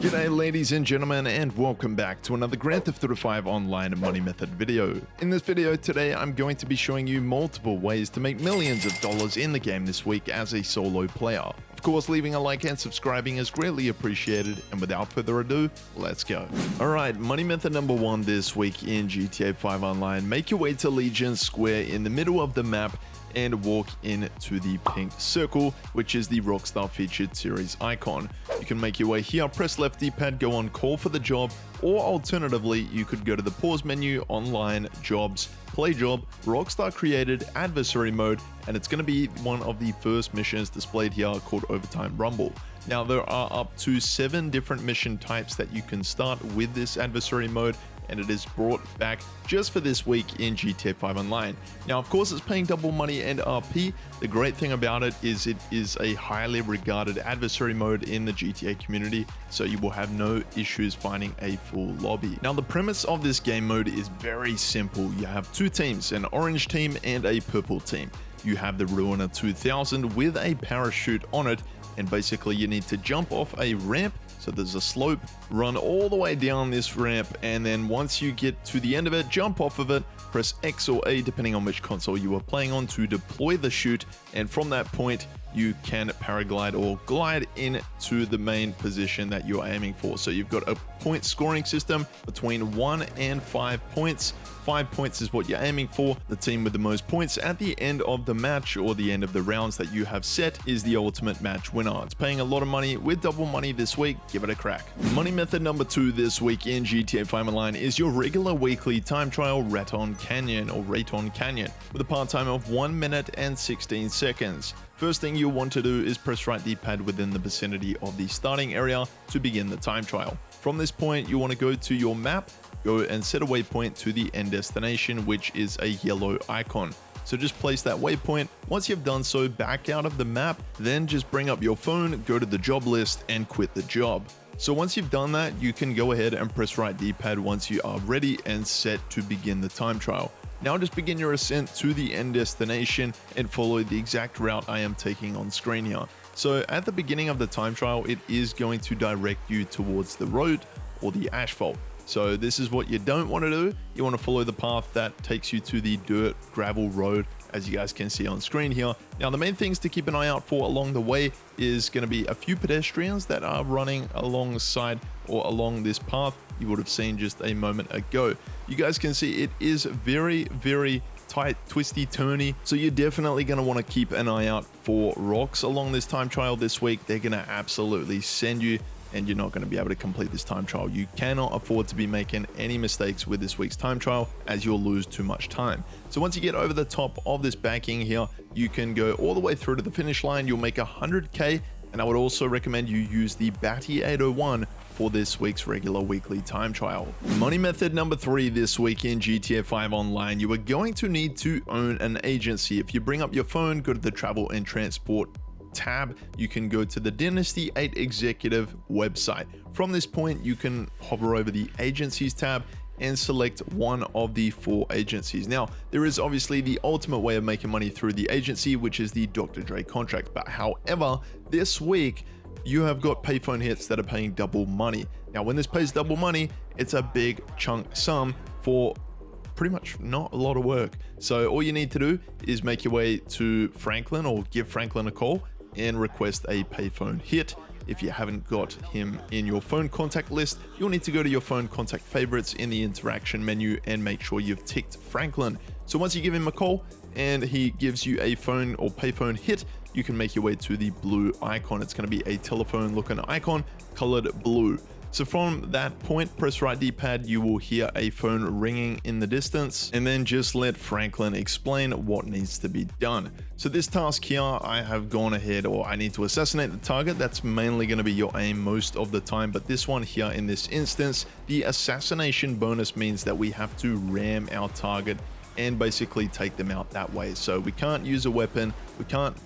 G'day ladies and gentlemen, and welcome back to another Grand Theft Auto 5 online money method video. In this video today, I'm going to be showing you multiple ways to make millions of dollars in the game this week as a solo player. Of course, leaving a like and subscribing is greatly appreciated, and without further ado, let's go. Alright, money method number 1 this week in GTA 5 Online. Make your way to Legion Square in the middle of the map and walk into the pink circle, which is the Rockstar featured series icon. You can make your way here, press left D-pad, go on call for the job, or alternatively, you could go to the pause menu, online, jobs, play job, Rockstar created adversary mode, and it's going to be one of the first missions displayed here called Overtime Rumble. Now, there are up to 7 different mission types that you can start with this adversary mode, and it is brought back just for this week in GTA 5 Online. Now, of course, it's paying double money and RP. The great thing about it is a highly regarded adversary mode in the GTA community, so you will have no issues finding a full lobby. Now, the premise of this game mode is very simple. You have 2 teams, an orange team and a purple team. You have the Ruiner 2000 with a parachute on it, and basically you need to jump off a ramp. So there's a slope, run all the way down this ramp, and then once you get to the end of it, jump off of it, press X or A depending on which console you are playing on to deploy the chute, and from that point you can paraglide or glide into the main position that you're aiming for. So you've got a point scoring system between 1 and 5 points. 5 points is what you're aiming for. The team with the most points at the end of the match or the end of the rounds that you have set is the ultimate match winner. It's paying a lot of money with double money this week. Give it a crack. Money method number 2 this week in GTA 5 Online is your regular weekly time trial Raton Canyon with a part time of 1 minute and 16 seconds. First thing you'll want to do is press right D-pad within the vicinity of the starting area to begin the time trial. From this point, you want to go to your map, go and set a waypoint to the end destination, which is a yellow icon. So just place that waypoint. Once you've done so, back out of the map, then just bring up your phone, go to the job list and quit the job. So once you've done that, you can go ahead and press right D-pad once you are ready and set to begin the time trial. Now just begin your ascent to the end destination and follow the exact route I am taking on screen here. So at the beginning of the time trial, it is going to direct you towards the road or the asphalt. So this is what you don't want to do. You want to follow the path that takes you to the dirt gravel road, as you guys can see on screen here. Now, the main things to keep an eye out for along the way is going to be a few pedestrians that are running alongside or along this path you would have seen just a moment ago. You guys can see it is very, very tight, twisty, turny. So you're definitely going to want to keep an eye out for rocks along this time trial this week. They're going to absolutely send you, and you're not going to be able to complete this time trial. You cannot afford to be making any mistakes with this week's time trial, as you'll lose too much time. So once you get over the top of this banking here, you can go all the way through to the finish line. You'll make 100k, and I would also recommend you use the Batty 801 for this week's regular weekly time trial. Money method number 3 this week in GTA 5 Online, you are going to need to own an agency. If you bring up your phone, go to the travel and transport tab, you can go to the Dynasty 8 executive website. From this point, you can hover over the agencies tab and select one of the 4 agencies. Now, there is obviously the ultimate way of making money through the agency, which is the Dr. Dre contract. But however, this week, you have got payphone hits that are paying double money. Now, when this pays double money, it's a big chunk sum for pretty much not a lot of work. So all you need to do is make your way to Franklin or give Franklin a call and request a payphone hit. If you haven't got him in your phone contact list, you'll need to go to your phone contact favorites in the interaction menu and make sure you've ticked Franklin. So once you give him a call and he gives you a phone or payphone hit, you can make your way to the blue icon. It's going to be a telephone looking icon colored blue. So from that point, press right D-pad, you will hear a phone ringing in the distance, and then just let Franklin explain what needs to be done. So this task here, I have gone ahead, or I need to assassinate the target. That's mainly going to be your aim most of the time, but this one here in this instance, the assassination bonus means that we have to ram our target and basically take them out that way. So we can't use a weapon,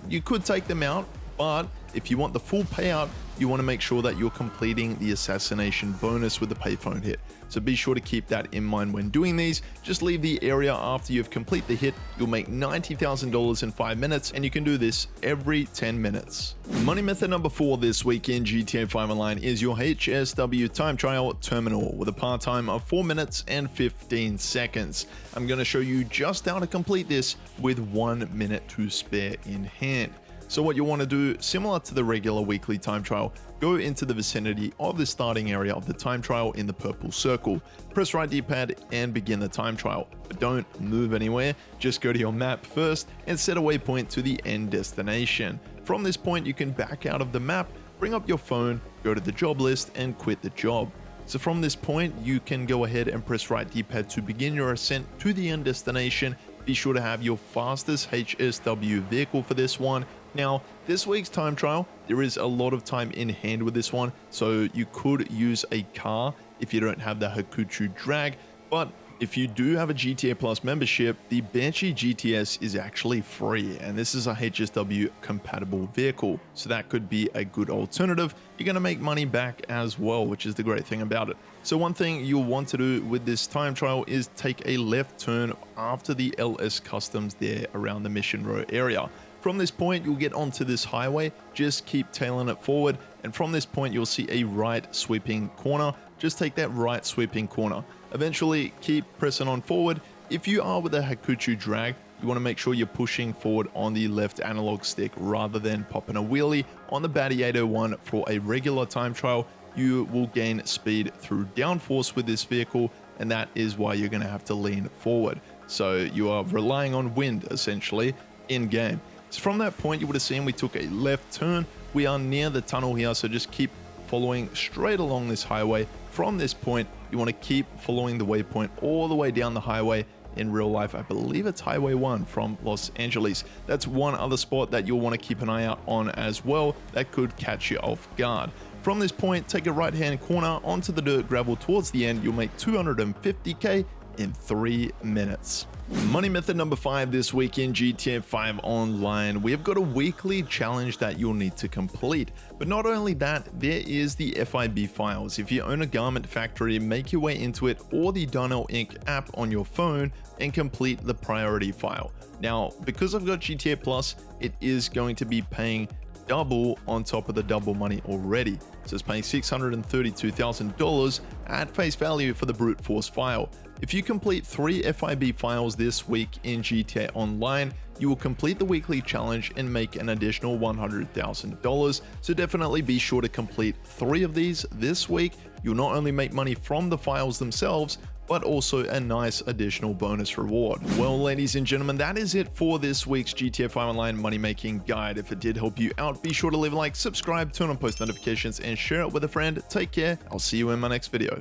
you could take them out, but if you want the full payout, you want to make sure that you're completing the assassination bonus with the payphone hit. So be sure to keep that in mind when doing these. Just leave the area after you've completed the hit. You'll make $90,000 in 5 minutes, and you can do this every 10 minutes. Money method number 4 this week in GTA 5 Online is your HSW time trial terminal with a part time of 4 minutes and 15 seconds. I'm going to show you just how to complete this with 1 minute to spare in hand. So what you want to do, similar to the regular weekly time trial, go into the vicinity of the starting area of the time trial in the purple circle. Press right D-pad and begin the time trial. But don't move anywhere, just go to your map first and set a waypoint to the end destination. From this point, you can back out of the map, bring up your phone, go to the job list and quit the job. So from this point, you can go ahead and press right D-pad to begin your ascent to the end destination. Be sure to have your fastest HSW vehicle for this one. Now, this week's time trial, there is a lot of time in hand with this one, so you could use a car if you don't have the Hakuchu drag, but if you do have a GTA Plus membership, the Banshee GTS is actually free, and this is a HSW compatible vehicle, so that could be a good alternative. You're going to make money back as well, which is the great thing about it. So one thing you'll want to do with this time trial is take a left turn after the LS Customs there around the Mission Row area. From this point, you'll get onto this highway, just keep tailing it forward, and from this point, you'll see a right sweeping corner. Just take that right sweeping corner. Eventually, keep pressing on forward. If you are with a Hakuchu drag, you want to make sure you're pushing forward on the left analog stick rather than popping a wheelie. On the Batty 801 for a regular time trial, you will gain speed through downforce with this vehicle, and that is why you're going to have to lean forward. So you are relying on wind, essentially, in-game. So from that point, you would have seen we took a left turn. We are near the tunnel here, so just keep following straight along this highway. From this point, you want to keep following the waypoint all the way down the highway. In real life, I believe it's Highway 1 from Los Angeles. That's one other spot that you'll want to keep an eye out on as well. That could catch you off guard. From this point, take a right-hand corner onto the dirt gravel towards the end. You'll make $250K in 3 minutes. Money method number 5 this week in GTA 5 Online. We have got a weekly challenge that you'll need to complete. But not only that, there is the FIB files. If you own a garment factory, make your way into it or the Darnell Inc. app on your phone and complete the priority file. Now, because I've got GTA Plus, it is going to be paying double on top of the double money already. So it's paying $632,000 at face value for the brute force file. If you complete 3 FIB files this week in GTA Online, you will complete the weekly challenge and make an additional $100,000. So definitely be sure to complete 3 of these this week. You'll not only make money from the files themselves, but also a nice additional bonus reward. Well, ladies and gentlemen, that is it for this week's GTA 5 Online money making guide. If it did help you out, be sure to leave a like, subscribe, turn on post notifications, and share it with a friend. Take care. I'll see you in my next video.